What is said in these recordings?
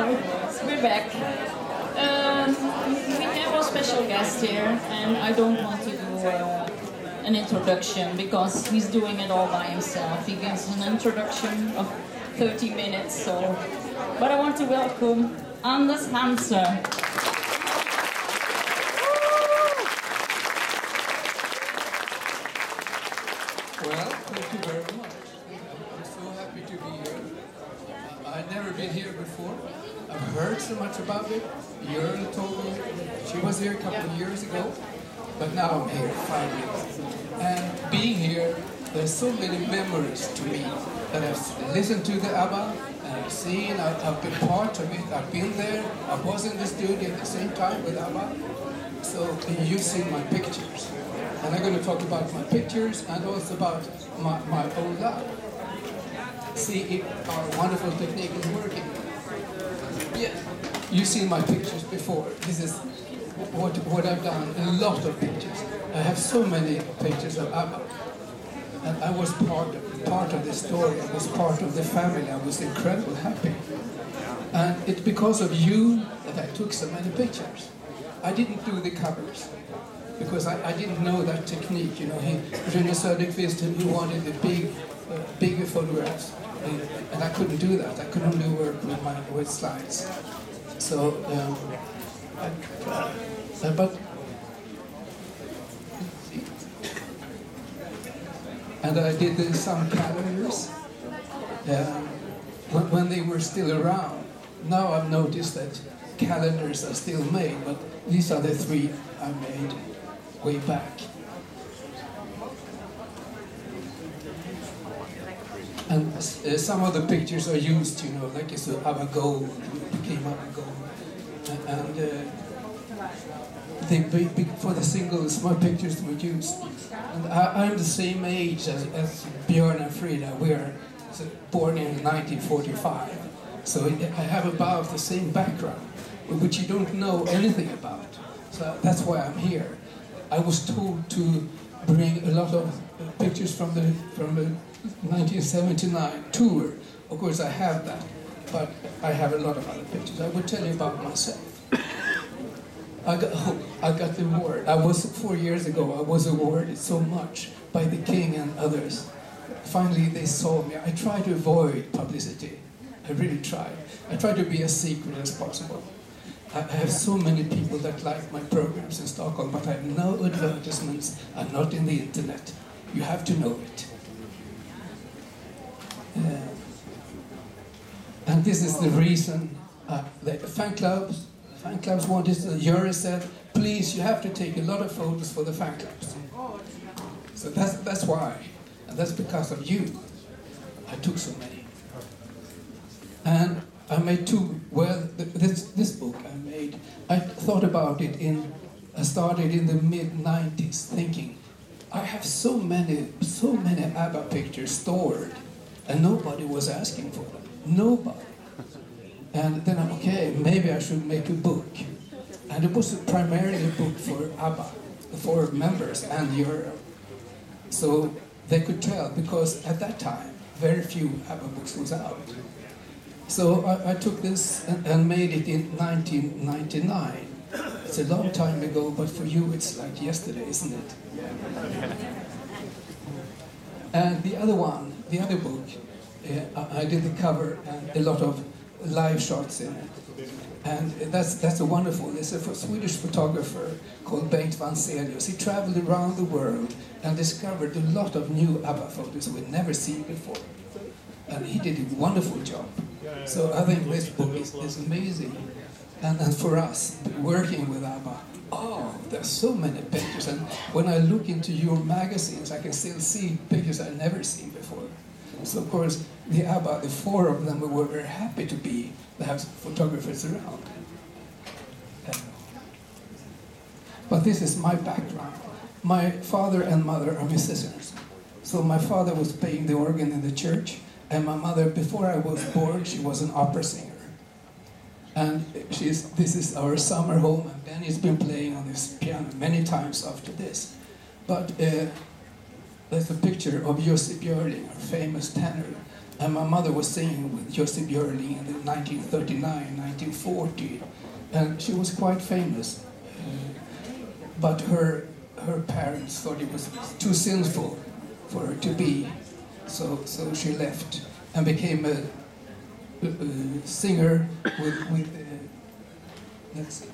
We're back. We have a special guest here, and I don't want to do an introduction because he's doing it all by himself. He gives an introduction of 30 minutes, so. But I want to welcome Anders Hanser. Well, thank you very much. I'm so happy to be here. I've never been here before. I've heard so much about it. Jörl told me she was here a couple of years ago, but now I'm here finally. And being here, there's so many memories to me that I've listened to the ABBA, and I've seen, I've been part of it, I've been there, I was in the studio at the same time with ABBA, so you've seen my pictures. And I'm going to talk about my pictures and also about my own life. See if our wonderful technique is working. Yeah, you've seen my pictures before. This is what I've done, a lot of pictures. I have so many pictures of ABBA. And I was part of the story, I was part of the family, I was incredibly happy. And it's because of you that I took so many pictures. I didn't do the covers, because I didn't know that technique, you know. Rune Söderqvist, he wanted the bigger photographs, and I couldn't do that. I could only work with slides. So, and I did some calendars when they were still around. Now I've noticed that calendars are still made, but these are the three I made way back. And some of the pictures are used, you know, like it's ABBA Gold, it became ABBA Gold. And for the singles, my pictures were used. And I'm the same age as Björn and Frida. We are born in 1945. So I have about the same background, which you don't know anything about. So that's why I'm here. I was told to bring a lot of pictures from the 1979 tour. Of course I have that, but I have a lot of other pictures. I will tell you about myself. I got the award. 4 years ago, I was awarded so much by the king and others. Finally they saw me. I try to avoid publicity. I really try. I try to be as secret as possible. I have so many people that like my programs in Stockholm, but I have no advertisements. I'm not in the internet. You have to know it. And this is the reason the fan clubs wanted. Jörl said, please, you have to take a lot of photos for the fan clubs. So that's why, and that's because of you. I took so many. And I made two. Well, this book I made, I thought about it I started in the mid-90s thinking, I have so many ABBA pictures stored, and nobody was asking for them. Nobody. And then I'm okay, maybe I should make a book. And it was primarily a book for ABBA, for members and Jörl. So they could tell, because at that time, very few ABBA books was out. So I took this and made it in 1999. It's a long time ago, but for you it's like yesterday, isn't it? And the other book, I did the cover and a lot of live shots in it. And that's a wonderful, there's a Swedish photographer called Bengt Vanselius. He traveled around the world and discovered a lot of new ABBA photos we'd never seen before. And he did a wonderful job. So I think this book is amazing. And for us, working with ABBA, there's so many pictures. And when I look into your magazines, I can still see pictures I've never seen before. So of course, the ABBA, the four of them, were very happy to have photographers around. But this is my background. My father and mother are musicians. So my father was playing the organ in the church, and my mother, before I was born, she was an opera singer. And this is our summer home, and Benny's been playing on this piano many times after this. But there's a picture of Jussi Björling, our famous tenor, And my mother was singing with Jussi Björling in 1939, 1940, and she was quite famous. But her parents thought it was too sinful for her to be, so she left and became a singer with let's see.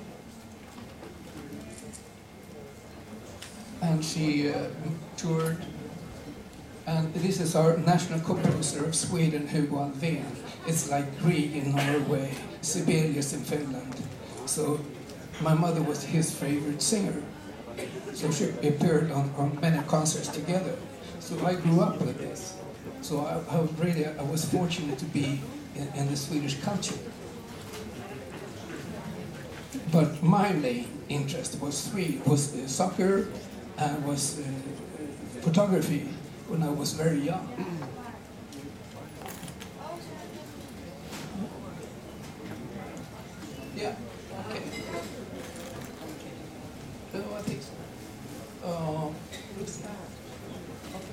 And she toured. And this is our national composer of Sweden, Hugo Alfvén. It's like Grieg in Norway, Sibelius in Finland. So my mother was his favorite singer. So she appeared on many concerts together. So I grew up with this. So I was fortunate to be in the Swedish culture. But my main interest was soccer and was photography when I was very young. Yeah, okay. I think so.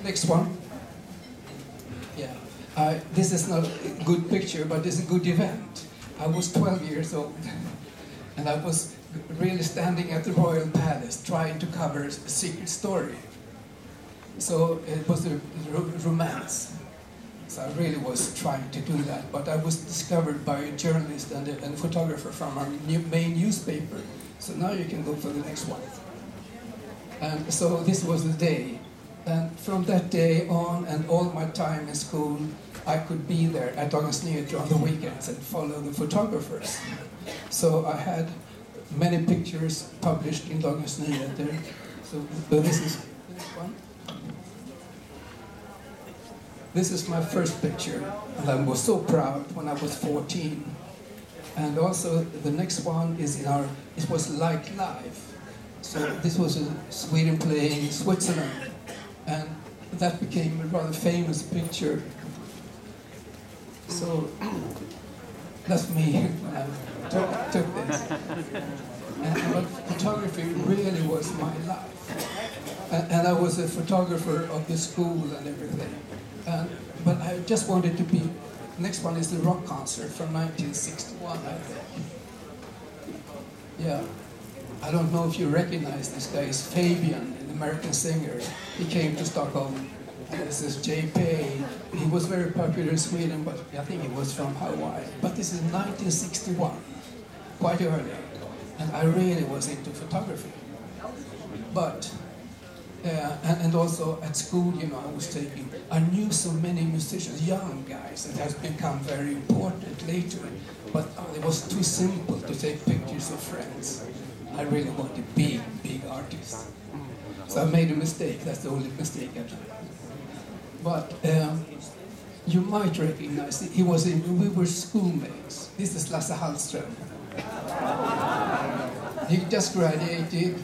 Next one. Yeah. This is not a good picture, but it's a good event. I was 12 years old, and I was really standing at the Royal Palace trying to cover a secret story. So it was a romance. So I really was trying to do that, but I was discovered by a journalist and a photographer from our main newspaper. So now you can go for the next one. And so this was the day. And from that day on and all my time in school, I could be there at Dagens Nyheter on the weekends and follow the photographers. So I had many pictures published in Dagens Nyheter. So this is this one. This is my first picture, and I was so proud when I was 14. And also the next one is it was Like Live. So this was Sweden playing Switzerland, and that became a rather famous picture. So that's me when I took this. But photography really was my life. And I was a photographer of the school and everything. But I just wanted to be. Next one is the rock concert from 1961, I think. Yeah, I don't know if you recognize this guy. It's Fabian, an American singer. He came to Stockholm. This is JP. He was very popular in Sweden, but I think he was from Hawaii. But this is 1961, quite early, and I really was into photography. But and also at school, you know, I knew so many musicians, young guys, that has become very important later, but it was too simple to take pictures of friends. I really wanted big artists. So I made a mistake, that's the only mistake I did. But you might recognize it, we were schoolmates. This is Lasse Hallström. He just graduated.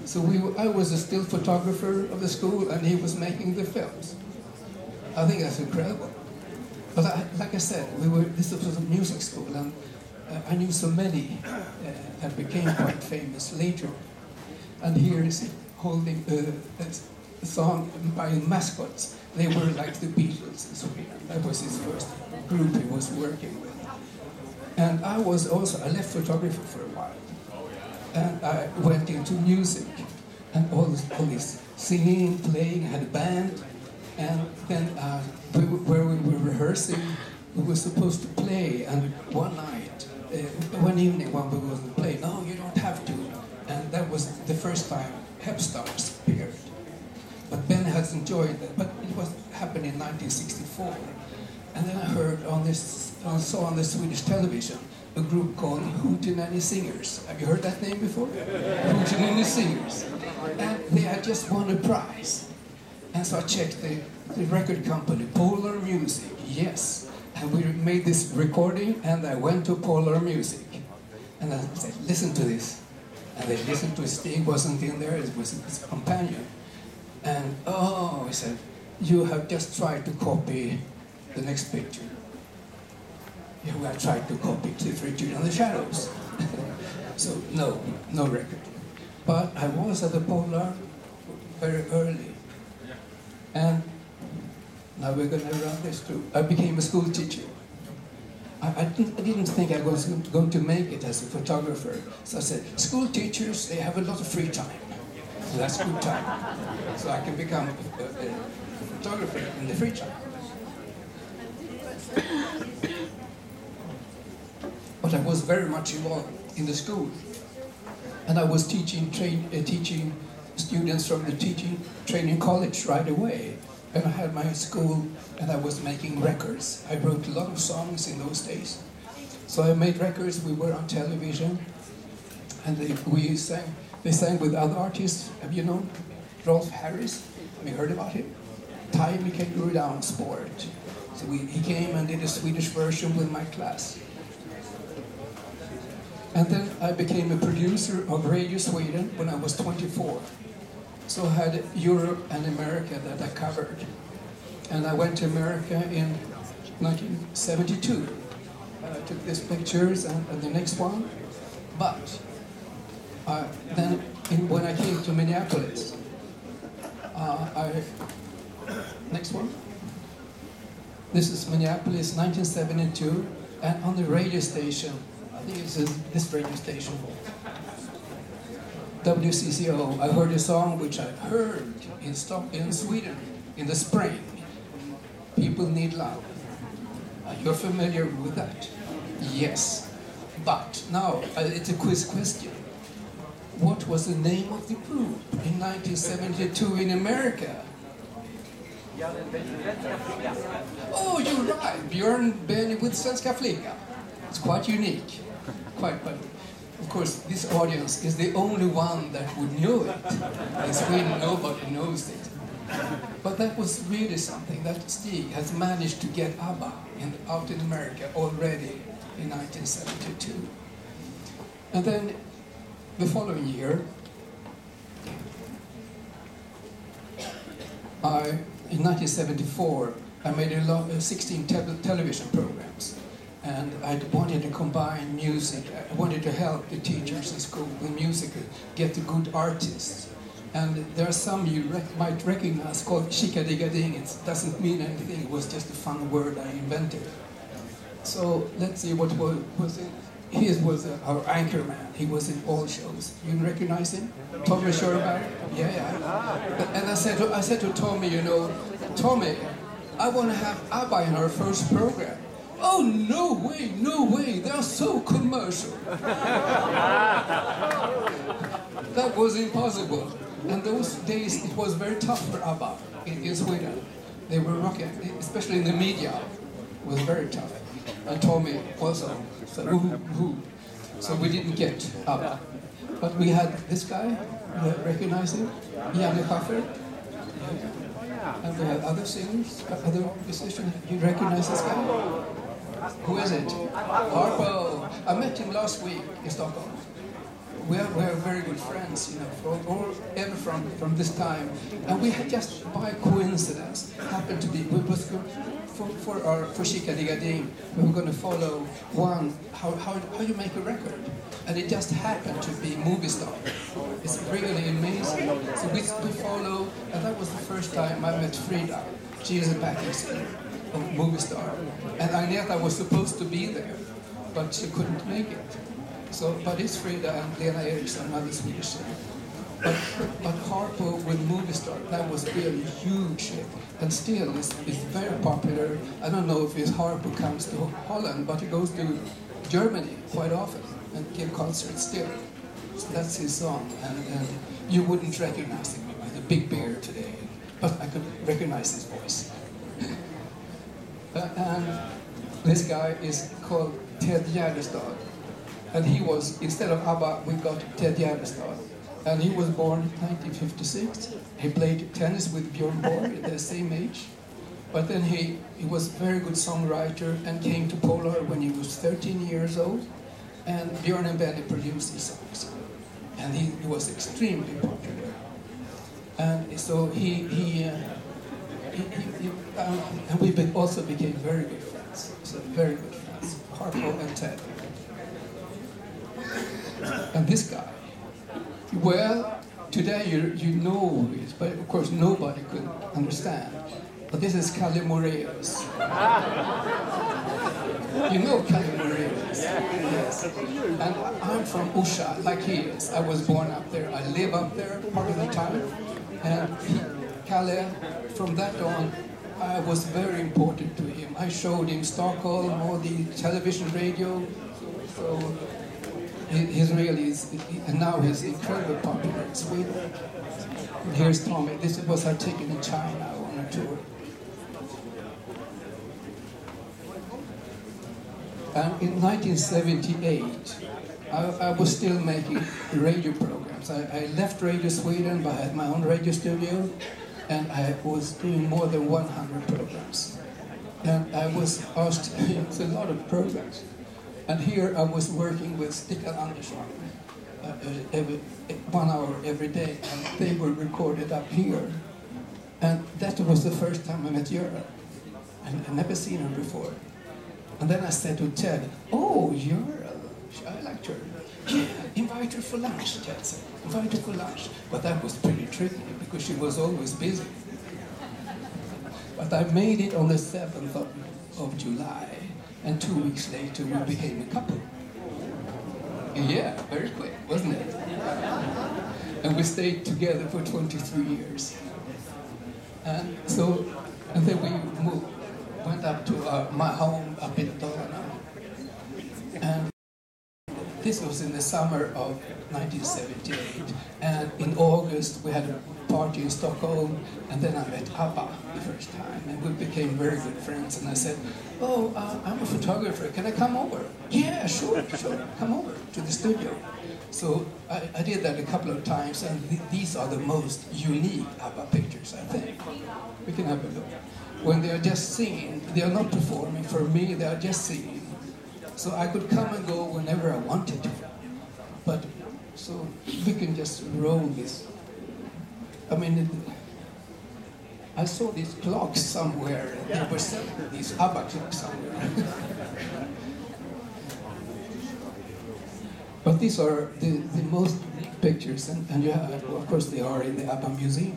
So I was a still photographer of the school, and he was making the films. I think that's incredible. But like I said, this was a music school, and I knew so many that became quite famous later. And here is he holding a song by Mascots. They were like the Beatles in Sweden. That was his first group he was working with. And I left photography for a while. And I went into music, and all this singing, playing, had a band, and then where we were rehearsing, we were supposed to play, and one evening when we wasn't playing, no, you don't have to, and that was the first time Hep Stars appeared. But Ben has enjoyed that, but it happened in 1964, and then I saw on the Swedish television a group called Hootenanny Singers. Have you heard that name before? Hootenanny Singers. And they had just won a prize. And so I checked the record company, Polar Music. Yes. And we made this recording, and I went to Polar Music. And I said, listen to this. And they listened to it. Stig wasn't in there, it was his companion. And he said, you have just tried to copy the next picture. I tried to copy Cliff Richard and the Shadows. So no record. But I was at the Polar very early. And Now we're going to run this through. I became a school teacher. I didn't think I was going to make it as a photographer. So I said, school teachers, they have a lot of free time. So that's good time. So I can become a photographer in the free time. But I was very much involved in the school. And I was teaching students from the teaching training college right away. And I had my school, and I was making records. I wrote a lot of songs in those days. So I made records, we were on television, and they sang with other artists. Have you known Rolf Harris? Have you heard about him? Time can go down sport. So he came and did a Swedish version with my class. And then I became a producer of Radio Sweden when I was 24. So I had Europe and America that I covered. And I went to America in 1972. I took these pictures and the next one. But then when I came to Minneapolis, next one. This is Minneapolis, 1972. And on the radio station, I think it's this radio station, WCCO, I heard a song which I heard in Sweden in the spring. People Need Love. You're familiar with that? Yes. But now, it's a quiz question. What was the name of the group in 1972 in America? Oh, you're right. Björn Benny with Svenska Flicka. It's quite unique. But of course, this audience is the only one that would know it. In Sweden, nobody knows it. But that was really something that Stig has managed to get ABBA out in America already in 1972. And then the following year, in 1974, I made 16 television programs. And I wanted to combine music. I wanted to help the teachers in school with music, get the good artists. And there are some you might recognize called Chickadee-Gading. It doesn't mean anything, it was just a fun word I invented. So let's see what was it. He was our anchor man. He was in all shows. You recognize him? Tommy Sherberg? Yeah. And I said to Tommy, you know, Tommy, I want to have ABBA in our first program. Oh, no way, they are so commercial. That was impossible. And those days, it was very tough for ABBA in Sweden. They were rocking, especially in the media. It was very tough. And Tommy also said, ooh. So we didn't get ABBA. But we had this guy, you recognize him? Janne Schaffer. And we had other singers, other musicians. You recognize this guy? Who is it? Harpo. I met him last week in Stockholm. We are very good friends, you know, from this time. And we had just by coincidence happened to be, we was good for Chickadee-Gading. We were going to follow how you make a record. And it just happened to be Movie Star. It's really amazing. So we follow, and that was the first time I met Frida. She is a backing singer of Movie Star. And Agneta was supposed to be there, but she couldn't make it. So, but it's Frida and Lena Eriksson, another Swedish singer. But Harpo with Movie Star, that was really a huge hit. And still, it's very popular. I don't know if Harpo comes to Holland, but he goes to Germany quite often and give concerts still. So that's his song. And you wouldn't recognize him with a big beard today, but I could recognize his voice. And this guy is called Ted Gärdestad. And he was, instead of ABBA, we got Ted Gärdestad. And he was born in 1956. He played tennis with Björn Borg at the same age. But then he was a very good songwriter and came to Polar when he was 13 years old. And Björn and Benny produced his songs. And he was extremely popular. And so and we also became very good friends. So very good friends, Harpo and Ted. And this guy, well, today you know it, but of course nobody could understand. But this is Kalle Moraeus. You know Kalle Moraeus? Yes. And I'm from Orsa, like he is. I was born up there. I live up there part of the time. And Kalle, from that on, I was very important to him. I showed him Stockholm, all the television, radio. So he's really, and now he's incredibly popular in Sweden. And here's Tommy. This was our ticket in China on a tour. And in 1978, I was still making radio programs. I left Radio Sweden, but I had my own radio studio, and I was doing more than 100 programs. And I was asked, it's a lot of programs. And here I was working with Stikkan Andersson, 1 hour every day, and they were recorded up here. And that was the first time I met Göran. And I'd never seen her before. And then I said to Ted, oh, Göran, I liked her. Yeah, invite her for lunch, Ted said. Invite her for lunch. But that was pretty tricky because she was always busy. But I made it on the 7th of July, and 2 weeks later we became a couple. Yeah, very quick, wasn't it? And we stayed together for 23 years. And then we went up to my home up in Dalarna. And this was in the summer of 1978. And in August we had a party in Stockholm, and then I met ABBA the first time, and we became very good friends. And I said, oh, I'm a photographer, can I come over? Yeah, sure, come over to the studio. So I did that a couple of times, and these are the most unique ABBA pictures, I think. We can have a look. When they are just singing, they are not performing. For me, they are just singing. So I could come and go whenever I wanted to. But, so we can just roll this. I mean, I saw these clocks somewhere. They were selling these ABBA clocks somewhere. But these are the most unique pictures, and yeah, of course they are in the ABBA Museum.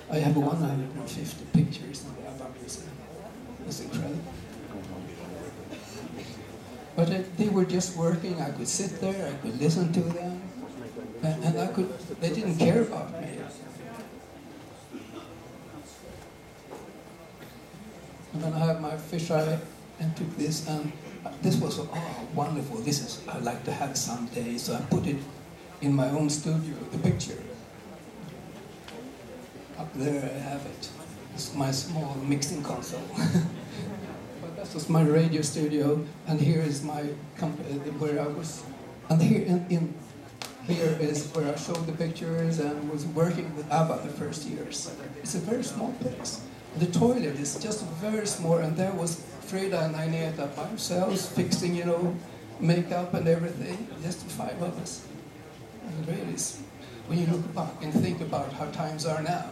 I have 150 pictures in the ABBA Museum. It's incredible. But they were just working. I could sit there, I could listen to them, and they didn't care about me. And then I had my fisheye and took this, and this was, oh, wonderful. I'd like to have someday. So I put it in my own studio, the picture. Up there I have it. It's my small mixing console. But that was my radio studio, and here is my company where I was. And here here is where I showed the pictures and was working with ABBA the first years. It's a very small place. The toilet is just very small, and there was Freda and Agneta by themselves fixing, makeup and everything, just 5 of us. And really, when you look back and think about how times are now.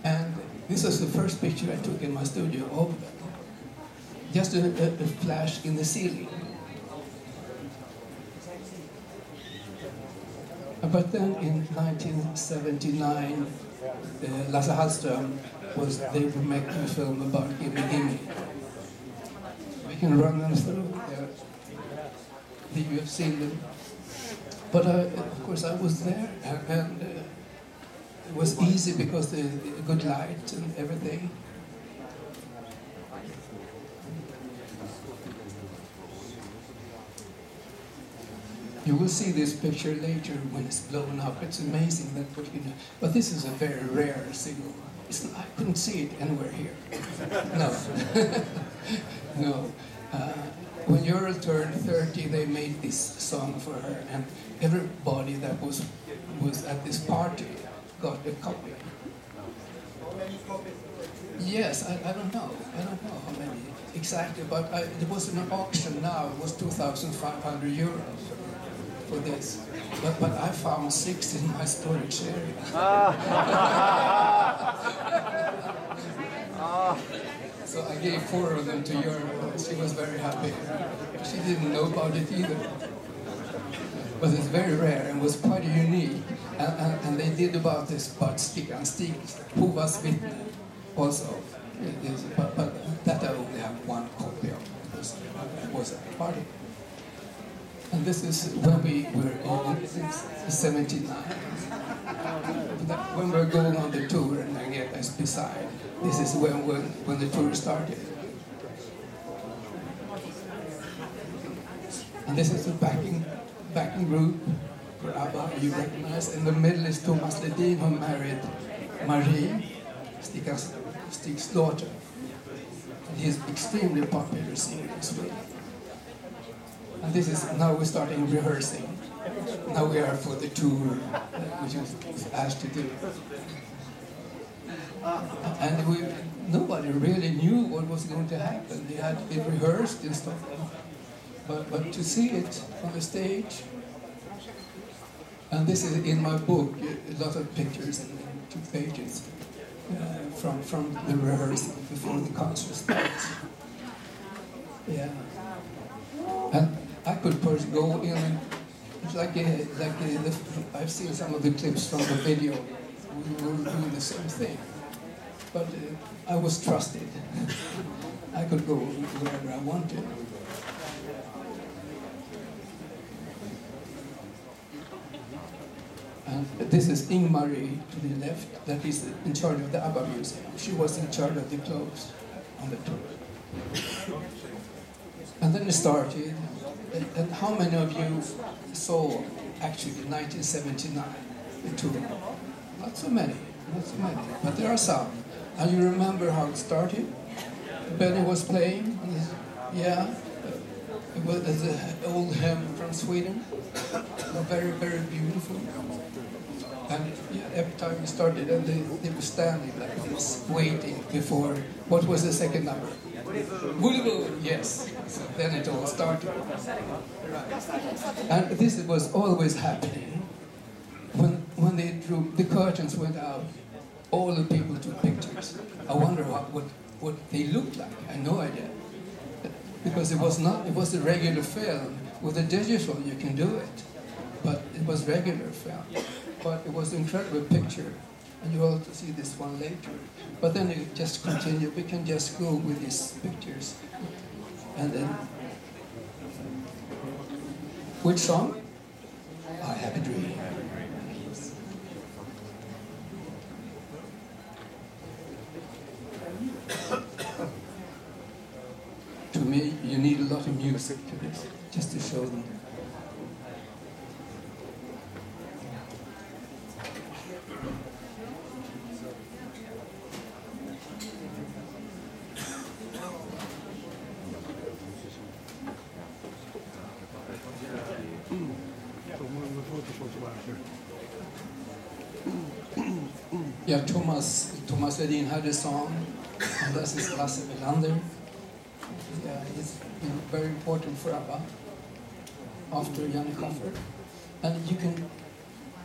And this was the first picture I took in my studio of them. Just a flash in the ceiling. But then in 1979, Lasse Hallström they were making a film about Gimme Gimme. We can run them through. You have seen them. But of course I was there, and it was easy because the good light and everything. You will see this picture later when it's blown up. It's amazing that what you do. But this is a very rare single. I couldn't see it anywhere here. No. No. When Earl turned 30, they made this song for her, and everybody that was at this party got a copy. How many copies? Yes, I don't know. I don't know how many exactly, but there was an auction now. It was 2,500 euros. For this, but I found 6 in my storage area. So I gave 4 of them to her. She was very happy. She didn't know about it either. But it's very rare and was quite unique. And they did about this, about Stig, Who was Vittne. also. But that I only have one copy of, because I was a part of it. And this is when we were in '79. When we're going on the tour, and I get us beside, this is when the tour started. And this is the backing group for ABBA, you recognize. In the middle is Thomas Ledin, who married Marie, Stig's daughter. And he's extremely popular singer in Sweden. And this is, now we're starting rehearsing. Now we are for the tour, which was asked to do. And nobody really knew what was going to happen. They had it rehearsed and stuff. But to see it on the stage, and this is in my book, a lot of pictures in 2 pages from the rehearsal before the concert starts. Yeah. And I could go in, and it's I've seen some of the clips from the video. We were doing the same thing. But I was trusted. I could go wherever I wanted. And this is Ingmarie to the left, that is in charge of the ABBA Museum. She was in charge of the clothes on the tour. And then it started, and how many of you saw actually 1979, the tour? Not so many, but there are some. And you remember how it started? Benny was playing, yeah. It was an old hymn from Sweden, very, very beautiful. And every time we started, and they were standing like this, waiting before, what was the second number? Voulez-vous? Yes. So then it all started. And this was always happening. When they drew, the curtains went out, all the people took pictures. I wonder what they looked like. I had no idea. Because it was a regular film. With a digital you can do it. But it was regular film. But it was an incredible picture. And you will see this one later. But then it just continued. We can just go with these pictures. And then, which song? I Have a Dream. To me, you need a lot of music to this, just to show them. Yeah, Thomas Ledin had a song, and this is Lasse Melander. Yeah, he's been very important for ABBA after Janne Schaffer. And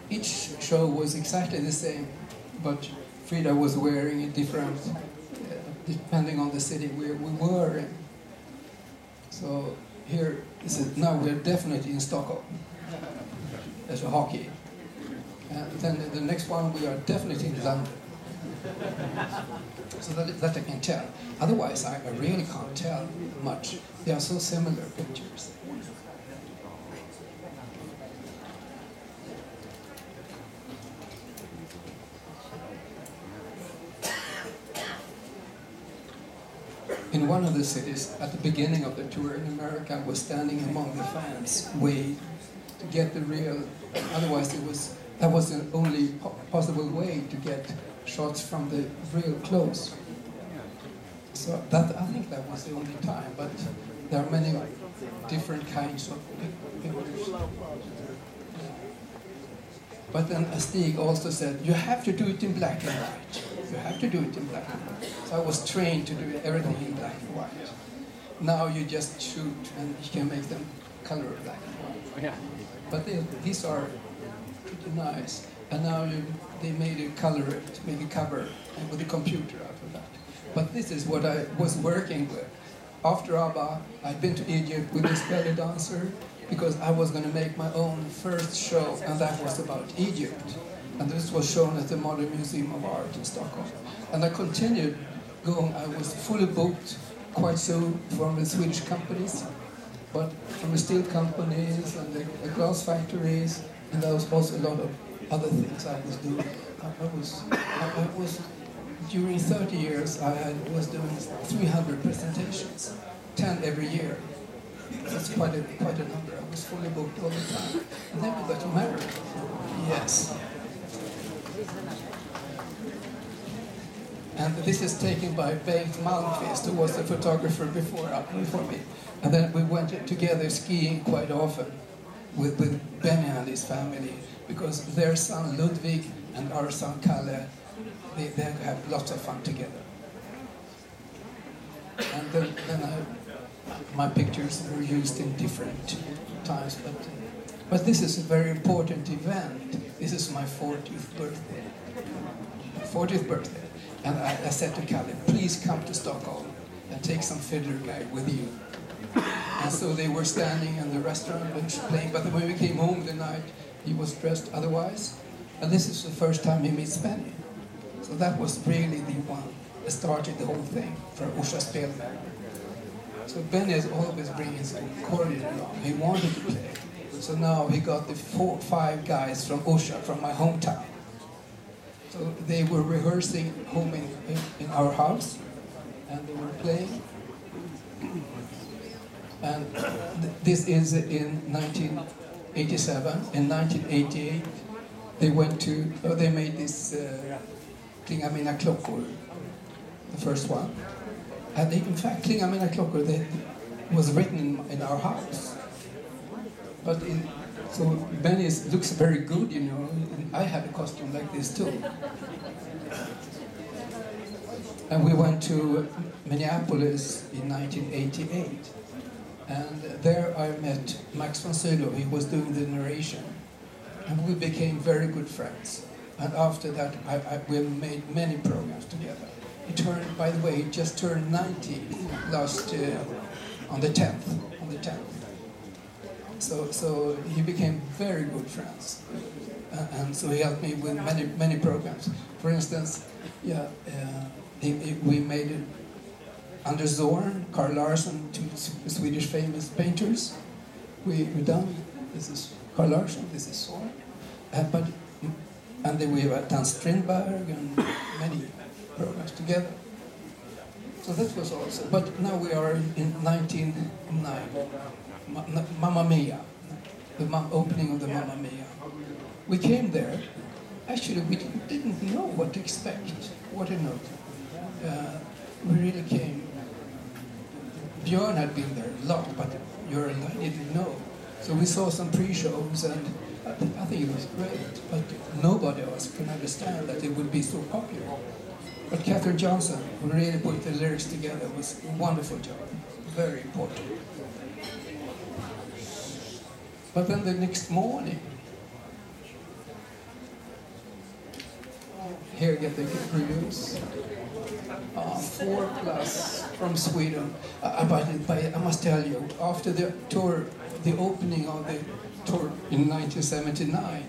each show was exactly the same, but Frida was wearing a different, depending on the city we were in. So here, now we're definitely in Stockholm, as a hockey. And then the next one, we are definitely in London. So that I can tell. Otherwise, I really can't tell much. They are so similar pictures. In one of the cities, at the beginning of the tour in America, I was standing among the fans, waiting to get the real. Otherwise, that was the only possible way to get shots from the real close. So I think that was the only time, but there are many different kinds of pictures. But then Stig also said, you have to do it in black and white. You have to do it in black and white. So I was trained to do everything in black and white. Now you just shoot and you can make them color black and white. Yeah. But these are pretty nice. And now they made a color to make a cover and with a computer out of that. But this is what I was working with. After ABBA, I'd been to Egypt with this belly dancer because I was going to make my own first show, and that was about Egypt. And this was shown at the Modern Museum of Art in Stockholm. And I continued going. I was fully booked, quite so from the Swedish companies, but from the steel companies and the glass factories, and there was also a lot of other things I was doing. I was during 30 years, was doing 300 presentations, 10 every year. That's quite a number. I was fully booked all the time. And then we got married. Yes. And this is taken by Bengt Malmqvist, who was the photographer before me. And then we went together skiing quite often with Benny and his family, because their son Ludwig and our son Kalle, they have lots of fun together. And then my pictures were used in different times, but this is a very important event. This is my 40th birthday. 40th birthday. And I said to Kalle, please come to Stockholm and take some fiddler guy with you. And so they were standing in the restaurant and playing, but when we came home the night, he was dressed otherwise. And this is the first time he meets Benny. So that was really the one that started the whole thing for Orsa Spelberg. So Benny is always bringing his accordion along. He wanted to play. So now he got the 5 guys from Orsa, from my hometown. So they were rehearsing home in our house, and they were playing. And this is in 1987. In 1988, they made this Klinga mina klockor, the first one. And in fact, Klinga mina klockor was written in our house. But so Benny looks very good, you know. I had a costume like this too. And we went to Minneapolis in 1988. And there I met Max von Sydow. He was doing the narration. And we became very good friends. And after that, we made many programs together. By the way, he just turned 90 on the 10th. So he became very good friends, and so he helped me with many programs. For instance, we made it under Zorn, Carl Larsson, 2 Swedish famous painters. We done. This is Carl Larsson. This is Zorn, and then we have done Strindberg and many programs together. So that was also. But now we are in 1909. Mamma Mia, the opening of the Mamma Mia. We came there. Actually, we didn't know what to expect. What a note. We really came. Björn had been there a lot, but Björn I didn't know. So we saw some pre-shows, and I think it was great. But nobody else could understand that it would be so popular. But Catherine Johnson, who really put the lyrics together, was a wonderful job. Very important. But then the next morning, here get the reviews. 4+ from Sweden. I must tell you, after the tour, the opening of the tour in 1979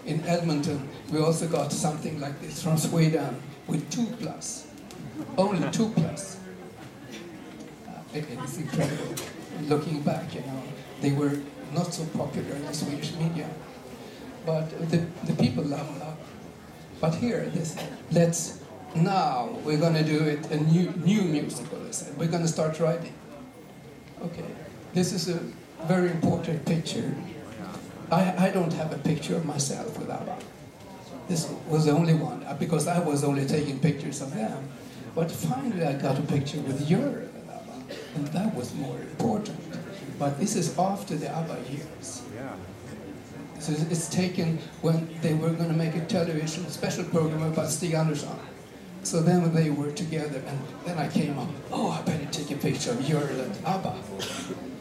in Edmonton, we also got something like this from Sweden with 2+. Only 2+. It's incredible. Looking back, you know, they were not so popular in the Swedish media, but the people love love. But here, we're going to do it a new musical. They said we're going to start writing. Okay, this is a very important picture. I don't have a picture of myself with ABBA. This was the only one because I was only taking pictures of them. But finally, I got a picture with Göran and ABBA, and that was more important. But this is after the ABBA years. So it's taken when they were going to make a television special program about Stig Andersson. So then they were together, and then I came up, I better take a picture of Göran and ABBA.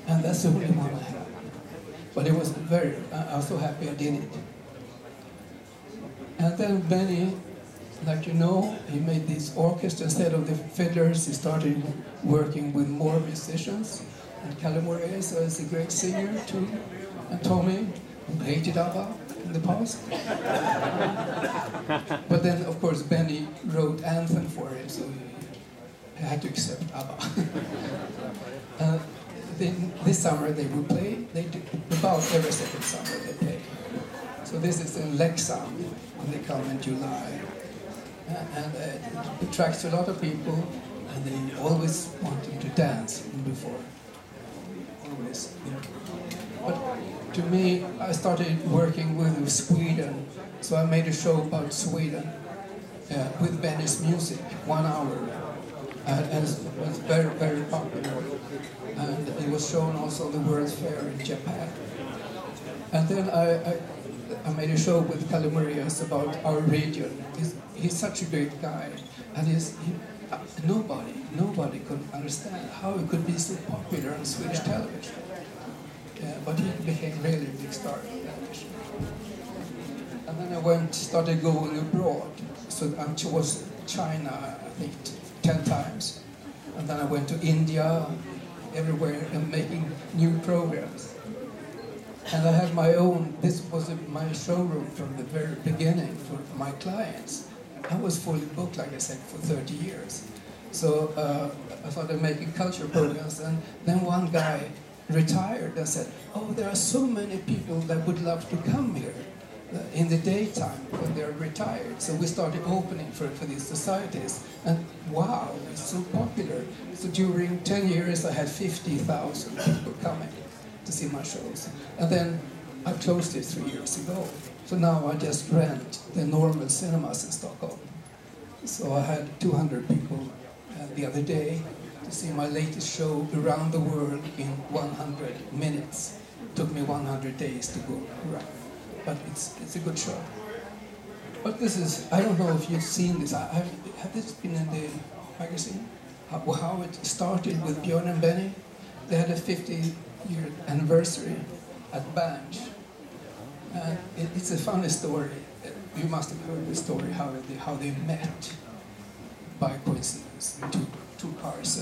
And that's the only one I have. But it was I was so happy I did it. And then Benny, like you know, he made this orchestra instead of the fiddlers. He started working with more musicians. And Kalle Moraes is a great singer too. And Tommy, who hated ABBA, the past. But then, of course, Benny wrote Anthem for him, so I had to accept ABBA. This summer they will play, they do about every second summer they play. So this is in Leksand, and they come in July. And it attracts a lot of people, and they always want them to dance before. Always. Yeah. But to me, I started working with Sweden, so I made a show about Sweden with Benny's music, 1 hour. And it was very, very popular. And it was shown also the World's Fair in Japan. And then I made a show with Kalle Marias about our region. He's such a great guy, and nobody could understand how he could be so popular on Swedish television. But he became really a big star on television. And then I started going abroad. So I was China, I think, 10 times. And then I went to India, everywhere, and making new programs. And I had my own, this was my showroom from the very beginning for my clients. I was fully booked, like I said, for 30 years. So I started making culture programs, and then one guy retired and said, oh, there are so many people that would love to come here in the daytime when they're retired. So we started opening for these societies, and wow, it's so popular. So during 10 years I had 50,000 people coming to see my shows. And then I closed it 3 years ago. So now I just rent the normal cinemas in Stockholm. So I had 200 people the other day to see my latest show around the world in 100 minutes. It took me 100 days to go around. But it's a good show. But this is, I don't know if you've seen this. Have this been in the magazine? How it started with Björn and Benny. They had a 50-year anniversary at Banch. And it's a funny story. You must have heard the story, how they met by coincidence. Two cars.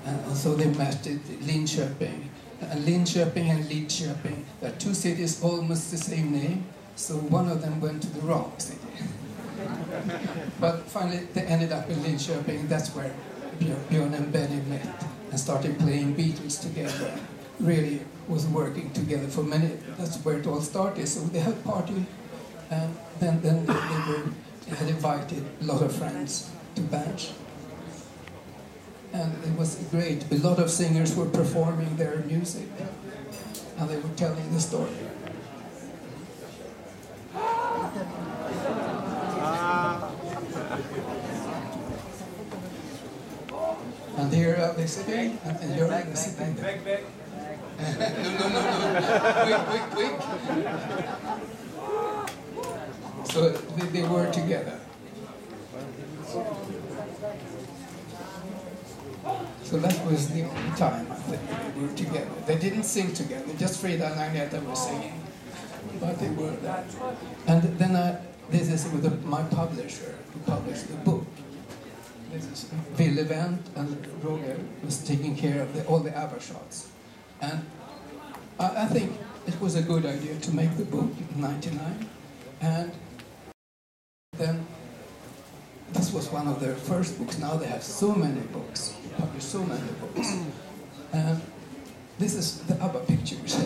And so they met at Linköping. And Linköping and Lidköping, they're two cities almost the same name, so one of them went to the wrong city. But finally they ended up in Linköping. That's where Björn and Benny met and started playing Beatles together. Really was working together for many, that's where it all started. So they had a party, and then they had invited a lot of friends to Banch. And it was great. A lot of singers were performing their music, and they were telling the story. And here are they sitting, and you're sitting there. No. Quick. So they were together. So that was the only time I think they were together. They didn't sing together, just Frida and Agneta were singing. But they were there. And then this is with my publisher who published the book. This is Ville Wendt, and Roger was taking care of all the ABBA shots. And I think it was a good idea to make the book in '99. And then this was one of their first books. Now they have so many books, published so many books. And this is the ABBA pictures.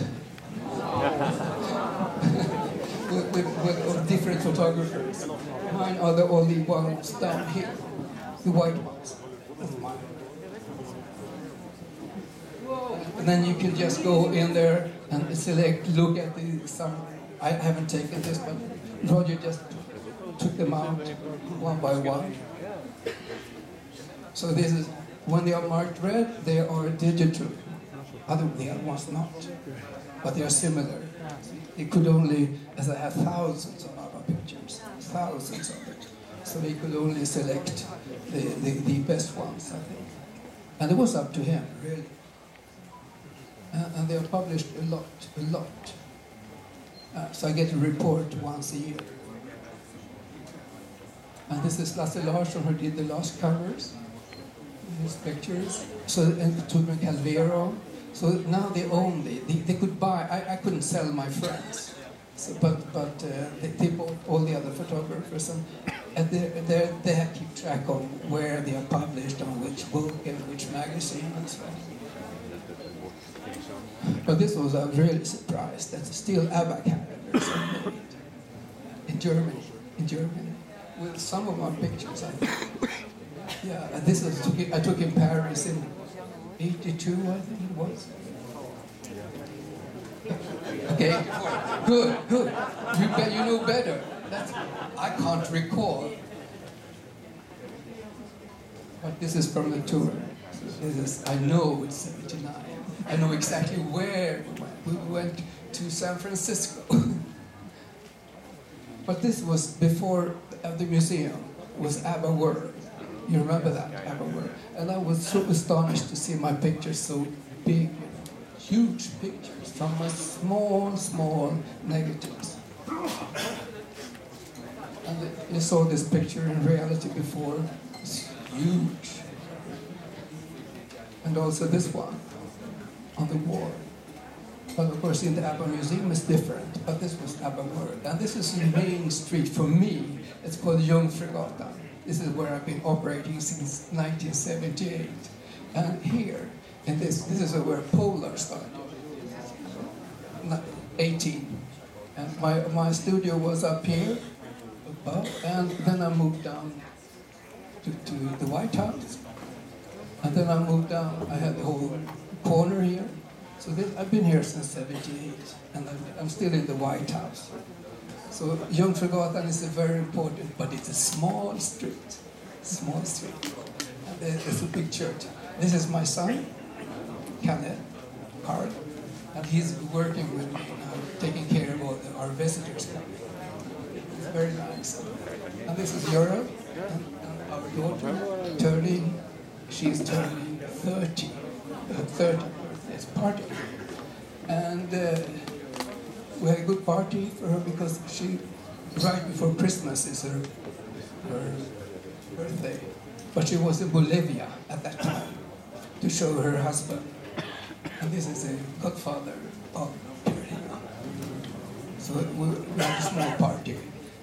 with different photographers. Mine are the only ones down here, the white ones. That's mine. And then you can just go in there and select, look at some. I haven't taken this, but Roger just took them out one by one. So this is, when they are marked red, they are digital. The other ones not, but they are similar. It could only, as I have thousands of ABBA pictures, thousands of it. So they could only select the best ones, I think. And it was up to him, really. And they are published a lot. So I get a report once a year. And this is Lasse Larsson who did the last covers, his pictures. So, and Torbjörn Calvero. So now they own they could buy, I couldn't sell my friends. So, but they bought all the other photographers, and they keep track of where they are published, on which book and which magazine and so on. But this was a really surprise that still ABBA calendars are made in Germany. In Germany, with some of my pictures, I think. Yeah, and this was I took in Paris in '82, I think it was. Okay, good. You know better. I can't recall. But this is from the tour. I know it's '79. I know exactly where we went. We went to San Francisco. But this was before the museum was ABBA World. You remember that, ABBA World? And I was so astonished to see my pictures so big, huge pictures from my small negatives. And you saw this picture in reality before. It's huge. And also this one on the wall. But of course in the ABBA Museum it's different, but this was ABBA World. And this is the main street for me. It's called Jungfrugatan. This is where I've been operating since 1978. And here, in this is where Polar started. 18. And my studio was up here, above, and then I moved down to the White House. And then I moved down, I had the whole corner here. So I've been here since '78, and I'm still in the White House. So Jungfrugatan is very important, but it's a small street. Small street. And there's a big church. This is my son, Carl, and he's working with me now, taking care of all our visitors. It's very nice. And this is Europe, and our daughter, turning, she's turning 30. 30. It's party, and we had a good party for her because she, right before Christmas is her birthday, but she was in Bolivia at that time to show her husband, and this is a godfather of Carolina. So we had a small party,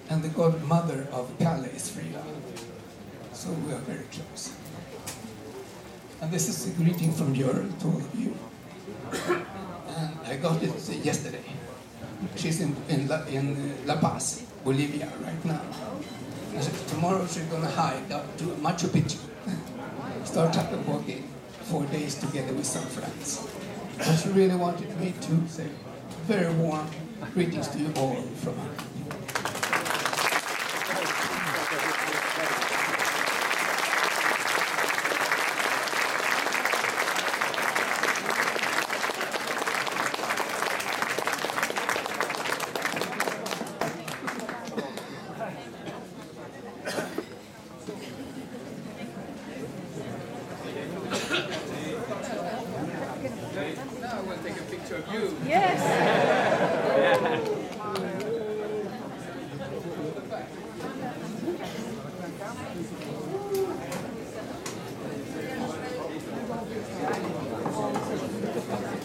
and the godmother of Kalle is Frida, so we are very close. And this is a greeting from Jörg to all of you. And I got it yesterday. She's in La Paz, Bolivia, right now. And tomorrow she's going to hike up to Machu Picchu. Start walking 4 days together with some friends. And she really wanted me to say very warm greetings to you all from her.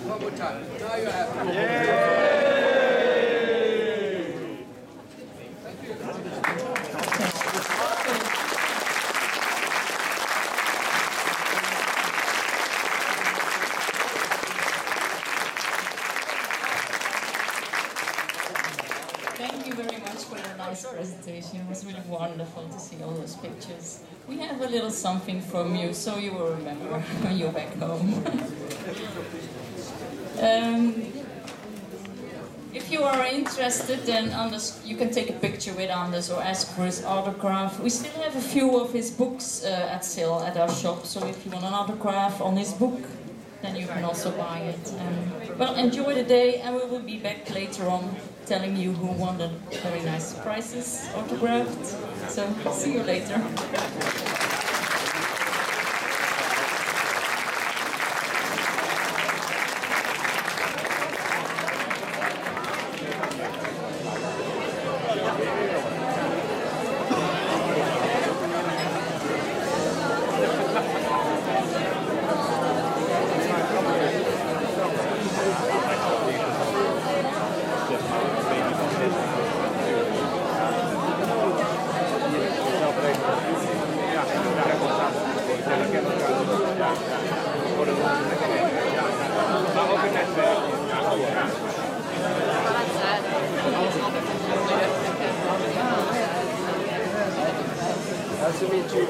One more time. Now you're happy. Yay! Thank you very much for your nice presentation. It was really wonderful to see all those pictures. We have a little something from you, so you will remember when you're back home. If you are interested, then Anders, you can take a picture with Anders or ask for his autograph. We still have a few of his books at sale at our shop, so if you want an autograph on his book, then you can also buy it. Well, enjoy the day, and we will be back later on telling you who won the very nice prizes autographed. So, see you later. Nice to meet you.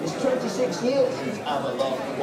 It's 26 years since ABBA last performed.